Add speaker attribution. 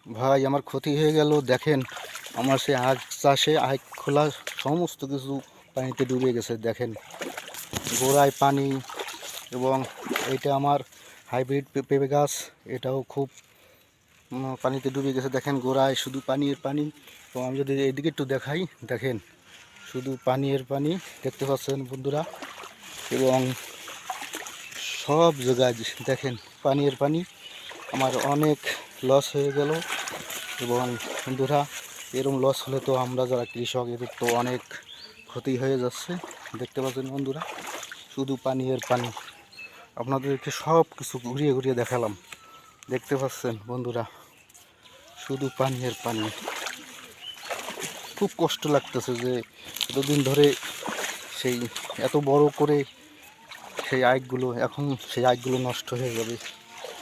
Speaker 1: ভাই আমার ক্ষতি হয়ে গেল। দেখেন আমার সে আখ চাষে আখ খোলা সমস্ত কিছু পানিতে ডুবে গেছে। দেখেন গোড়ায় পানি, এবং এটা আমার হাইব্রিড পেঁপে গাছ, এটাও খুব পানিতে ডুবে গেছে। দেখেন গোড়ায় শুধু পানি আর পানি। তো আমি যদি এইদিকে একটু দেখাই, দেখেন শুধু পানি আর পানি, দেখতে পাচ্ছেন বন্ধুরা। এবং সব জায়গায় দেখেন পানি আর পানি। আমার অনেক লস হয়ে গেল। এবং বন্ধুরা এরকম লস হলে তো আমরা যারা কৃষক এদের তো অনেক ক্ষতি হয়ে যাচ্ছে। দেখতে পাচ্ছেন বন্ধুরা শুধু পানি আর পানি। আপনাদেরকে সব কিছু ঘুরিয়ে ঘুরিয়ে দেখালাম। দেখতে পাচ্ছেন বন্ধুরা শুধু পানি আর পানি। খুব কষ্ট লাগতেছে যে এতদিন ধরে সেই এত বড় করে সেই আখগুলো, এখন সেই আখগুলো নষ্ট হয়ে যাবে।